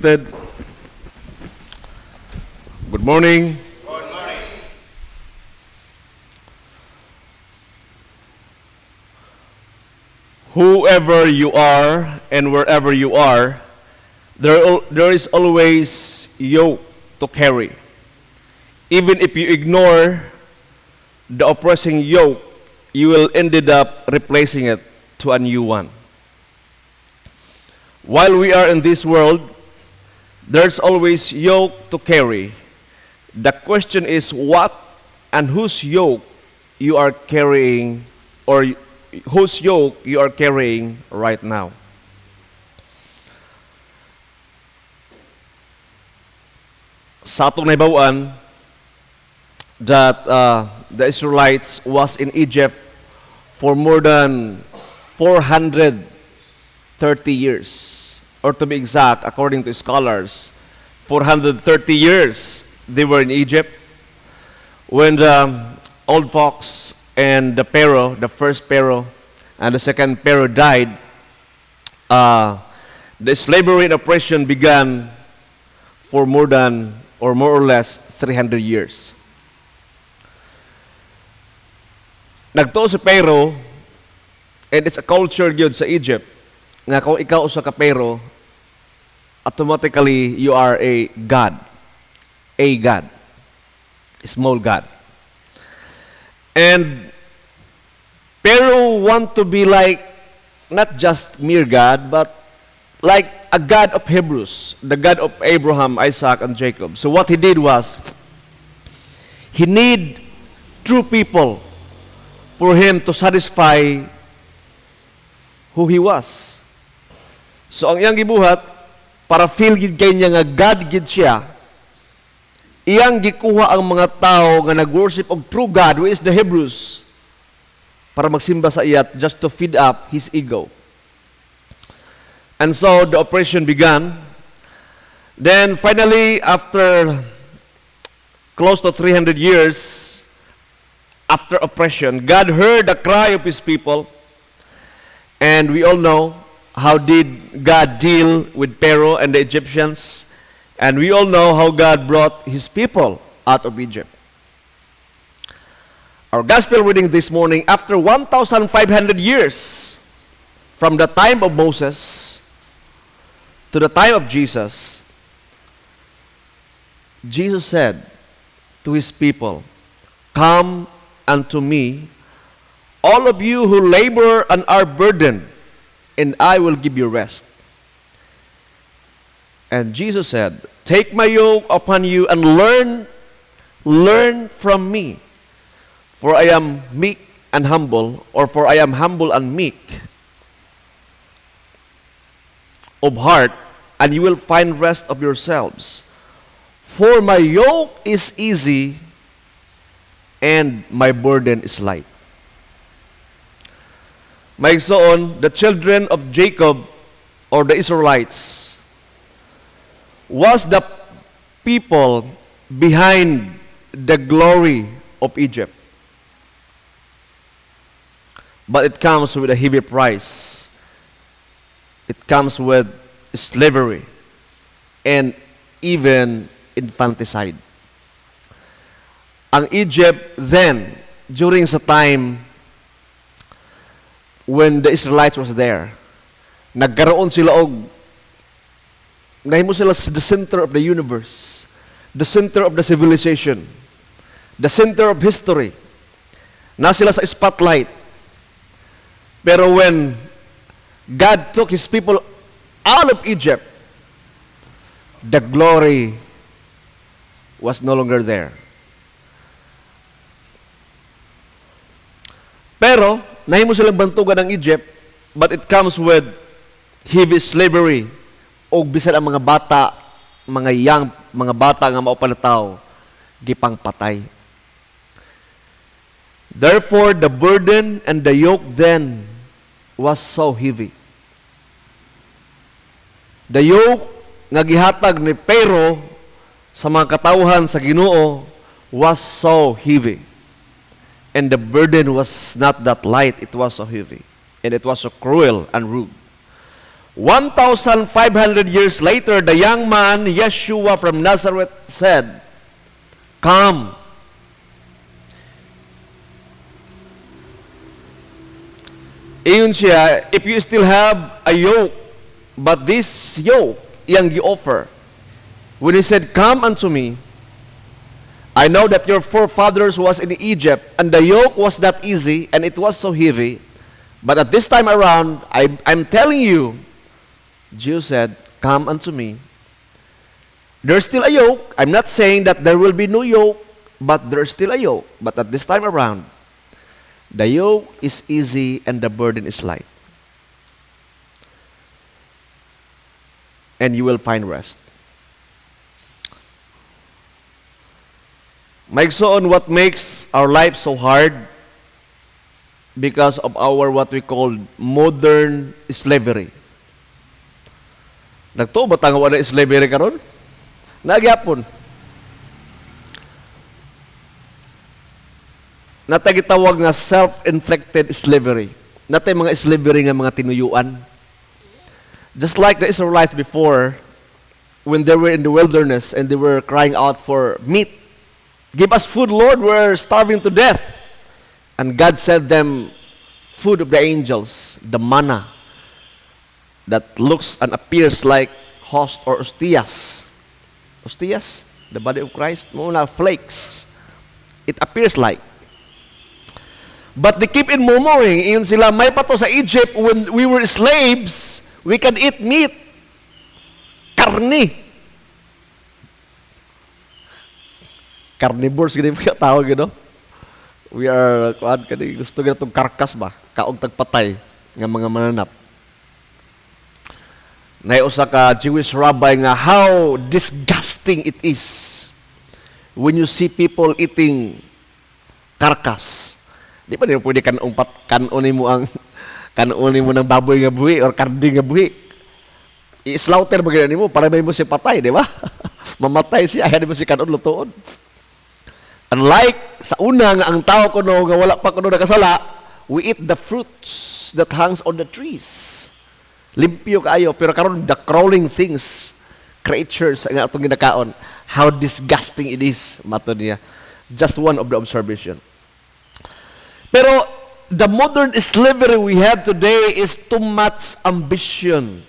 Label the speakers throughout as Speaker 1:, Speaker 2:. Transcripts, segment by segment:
Speaker 1: Good morning. Whoever you are and wherever you are, there is always yoke to carry. Even if you ignore the oppressing yoke, you will ended up replacing it to a new one. While we are in this world, there's always yoke to carry. The question is what and whose yoke you are carrying, or whose yoke you are carrying right now. Sa atong nahibawan that the Israelites was in Egypt for more than 430 years, or to be exact, according to scholars, 430 years they were in Egypt. When the old fox and the Pharaoh, the first Pharaoh and the second Pharaoh died, the slavery and oppression began for more than, or more or less, 300 years. Nagtuo si Pharaoh, and it's a culture yun sa Egypt, nga kung ikaw usa ka Pharaoh, automatically you are a god, a small god. And Pharaoh want to be like not just mere god, but like a god of Hebrews, the God of Abraham, Isaac, and Jacob. So what he did was, he need true people for him to satisfy who he was. So ang iyang gibuhat, para feel gid kay niya nga God gid siya, iyang gikuha ang mga tao nga nag-worship of true God, who is the Hebrews, para magsimba sa iya just to feed up his ego. And so the oppression began. Then finally, after close to 300 years after oppression, God heard the cry of his people. And we all know how did God deal with Pharaoh and the Egyptians. And we all know how God brought his people out of Egypt. Our gospel reading this morning, after 1,500 years from the time of Moses to the time of Jesus, Jesus said to his people, "Come unto me, all of you who labor and are burdened, and I will give you rest." And Jesus said, "Take my yoke upon you and learn from me, for I am meek and humble," or "for I am humble and meek of heart, and you will find rest of yourselves. For my yoke is easy and my burden is light." Maigsoon, the children of Jacob, or the Israelites, was the people behind the glory of Egypt. But it comes with a heavy price. It comes with slavery and even infanticide. Ang Egypt then, during the time when the Israelites was there, nagkaroon sila og, nahimo sila the center of the universe, the center of the civilization, the center of history. Na sila sa spotlight. Pero when God took his people out of Egypt, the glory was no longer there. Pero nahimo silang bantugan ng Egypt, but it comes with heavy slavery, o bisan ang mga bata, mga young, mga bata nga mao panataw, gipang patay. Therefore, the burden and the yoke then was so heavy. The yoke nga gihatag ni Pharaoh sa mga katawhan sa Ginoo was so heavy. And the burden was not that light, it was so heavy. And it was so cruel and rude. 1,500 years later, the young man, Yeshua from Nazareth, said, "Come." Iyon siya, if you still have a yoke, but this yoke, yang gi-offer, when he said, "Come unto me," I know that your forefathers was in Egypt, and the yoke was not easy, and it was so heavy. But at this time around, I'm telling you, Jesus said, "Come unto me." There's still a yoke. I'm not saying that there will be no yoke, but there's still a yoke. But at this time around, the yoke is easy and the burden is light. And you will find rest. Maigsoon, what makes our life so hard? Because of our what we call modern slavery. Nagto batang wala slavery karon? Nagyapon. Natagitawag nga self-inflicted slavery. Natay mga slavery nga mga tinuyuan. Just like the Israelites before, when they were in the wilderness and they were crying out for meat. "Give us food, Lord, we're starving to death." And God sent them food of the angels, the manna, that looks and appears like host or ostias. Ostias, the body of Christ, muna flakes. It appears like. But they keep in murmuring, iyon sila, may pato sa Egypt, when we were slaves, we can eat meat. Karni. Carnivores, gini mga tawag, gino? We are, gusto gina itong karkas ba? Kaong tagpatay ng mga mananap. Naiusa ka Jewish rabbi nga, how disgusting it is when you see people eating karkas. Di ba nila pwede kanunin mo ng baboy nga buhi or kardi nga buhi. I-slaughter mo ganyan mo para may mo siya patay, di ba? Mamatay siya, ayaw mo siya kanon lutoon. Unlike sa una nga ang tao kuno nga wala pa kuno nakasala, we eat the fruits that hangs on the trees. Limpyo kaayo, pero karon the crawling things, creatures nga atong ginakaon, how disgusting it is, mato niya. Just one of the observation. Pero the modern slavery we have today is too much ambition.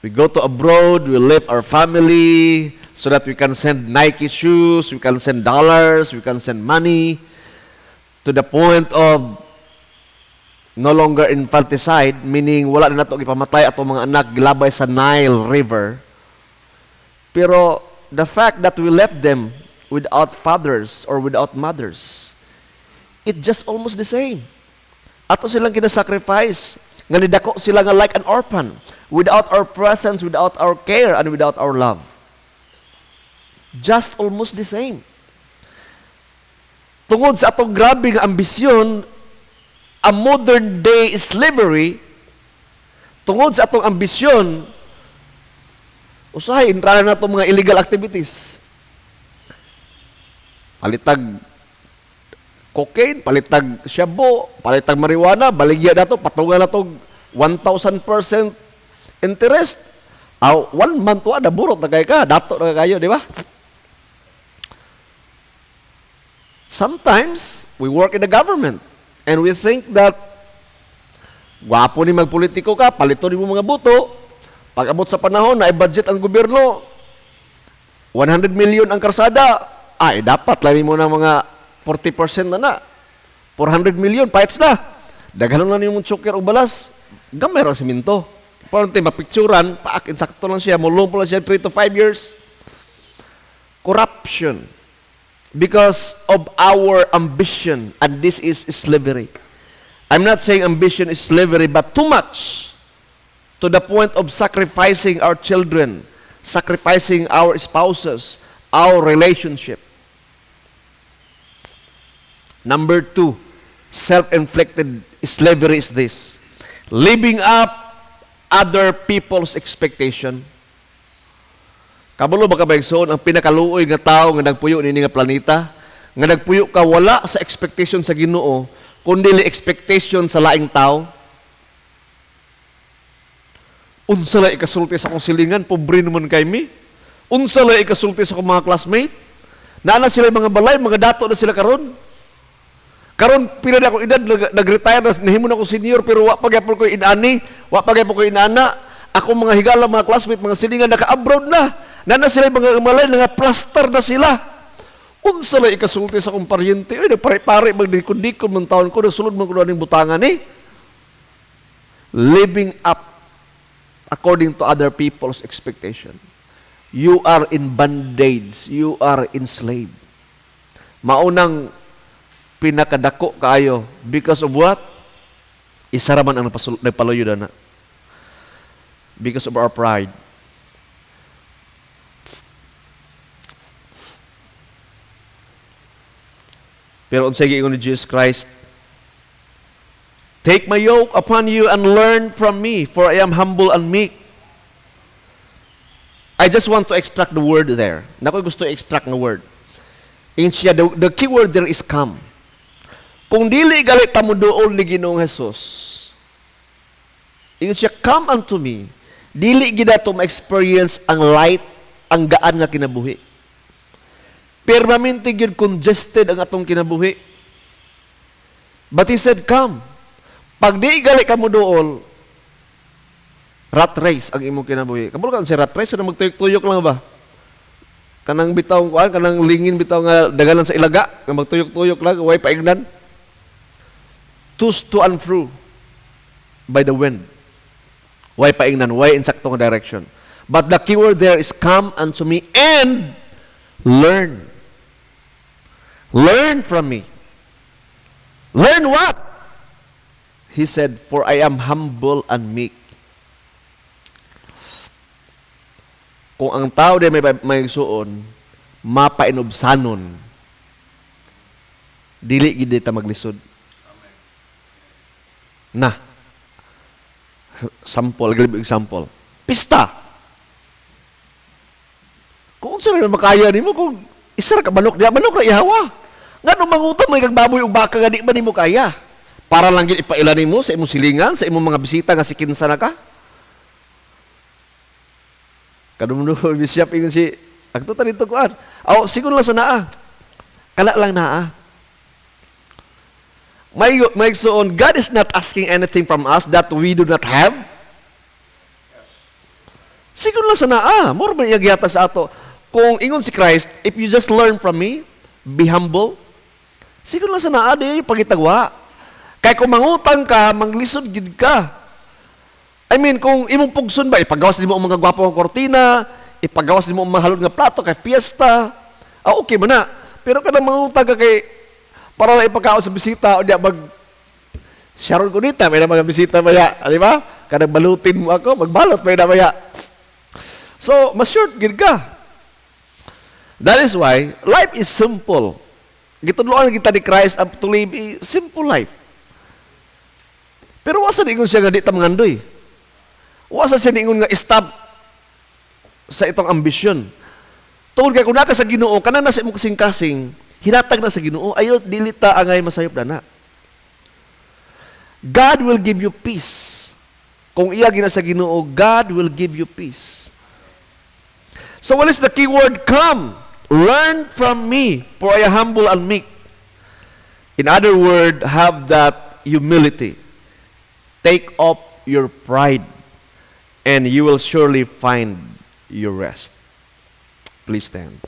Speaker 1: We go to abroad, we leave our family, so that we can send Nike shoes, we can send dollars, we can send money, to the point of no longer infanticide, meaning wala na nato ipamatay atong mga anak gilabay sa Nile River. Pero the fact that we left them without fathers or without mothers, it just almost the same. Ato silang kinasacrifice, nga nidako sila nga like an orphan, without our presence, without our care, and without our love. Just almost the same. Tungod sa atong grabe nga ambisyon, a modern day slavery, tungod sa atong ambisyon, usahay, intrahan na itong mga illegal activities. Palitag cocaine, palitag shabu, palitag marijuana, baligya na ito, patungan na ito 1,000% interest. 1 month na burot na kayo ka, dato na kayo, di ba? Sometimes, we work in the government and we think that gwapo ni magpolitiko ka, palito ni mo mga buto, pag abot sa panahon na i-budget ang gobyerno, 100 million ang karsada, dapat lani mo na mga 40% na. 400 million, paits na. Daghanon na yung choker o balas, gamay ang siminto. Parang mapicturan, paakin, sakto lang siya, mulong po lang siya 3 to 5 years. Corruption. Because of our ambition, and this is slavery. I'm not saying ambition is slavery, but too much to the point of sacrificing our children, sacrificing our spouses, our relationship. Number 2, self-inflicted slavery is this: living up other people's expectation. Kabalo ba kabaigsoon ang pinakaluoy nga tao nga nagpuyo nini nga planeta, nga nagpuyo ka wala sa expectation sa Ginoo, kundi li expectation sa laing tao. Unsa la ikasulti sa akong silingan, pobre naman kay mi. Unsa la ikasulti sa akong mga classmate. Naana sila mga balay, mga dato na sila karon. Karon pila na akong edad, nag-retire na, nahimo na akong senior, pero wa pa gyapon ko inani, wa pa gyapon ko inana. Ako mga higala, mga classmate, mga silingan, naka-abroad na. Naana sila mga balay, nga plaster na sila. Unsa la ikasulti sa akong paryente. Ay, nagpare-pare, magdikon-dikon man taon ko, nagsulod man ko na ning butangan eh. Living up according to other people's expectation. You are in bondage. You are enslaved. Maunang pinakadako kaayo because of what? Isa raman ang nagpaluyo na. Because of our pride. Pero unsay giingon ni Jesus Christ, take my yoke upon you and learn from me, for I am humble and meek. I just want to extract the word there. Nakoy gusto i-extract na word. In siya, the key word there is come. Kung dili galit ta mo doon ni Ginoong Hesus, in siya, come unto me. Dili gida to ma-experience ang light, ang gaan nga kinabuhi. Permanente gyud congested ang atong kinabuhi. But he said, come. Pag di gali ka mo doon, rat race ang imong kinabuhi. Kabalo ka si rat race, na magtuyok-tuyok lang ba? Kanang bitaw kuan, kanang lingin bitaw nga dagalan sa ilaga, nga magtuyok-tuyok lang, way paignan. Tossed to and fro by the wind. Way paignan, way in saktong direction. But the keyword there is come unto me and learn. Learn from me. Learn what? He said, for I am humble and meek. Kung ang tao din may suon, mapainobsanon, dili gid ta maglisod. Na. Example. Pista. Kung saan na makaya nimo kung isar ka manok ra ihawa. Ngano mangutom may kag baboy ug baka nga di ba nimo kaya? Para lang gid ipaila nimo sa imong silingan, sa imong mga bisita nga si kinsa na ka. Kadumdo bishop ingon si agto ta dito kuan. Aw sigon lang sa naa. Kana lang naa. May suon, God is not asking anything from us that we do not have. Sigon lang sa naa. More man iyagyata sa ato. Kung ingon si Christ, if you just learn from me, be humble. Sigon lang sa naa di pagitagwa. Kay kung mangutang ka, manglisod gid ka. I mean, kung imong pugson ba, ipagawas nimo ang mga gwapo nga kortina, ipagawas nimo ang mahalod nga plato kay fiesta, okay man na. Pero kada mangutang ka kay para lang ipagkaon sa bisita o diya Sharon Cunita, may na mga bisita maya, di ba? Kada balutin mo ako, magbalot may na maya. So, mas short gid ka. That is why life is simple. Gitudloan kita ni Christ to live a simple life. Pero wasa ingon siya nga di ta mangandoy. Wasa siya ingon nga stop sa itong ambisyon. Tungod kay kung naka sa Ginoo, kana na sa imong kasing-kasing, hinatag na sa Ginoo, ayo dili ta angay masayop na. God will give you peace. Kung iya gina sa Ginoo, God will give you peace. So what is the key word? Come, learn from me, for I am humble and meek. In other words, have that humility. Take off your pride, and you will surely find your rest. Please stand.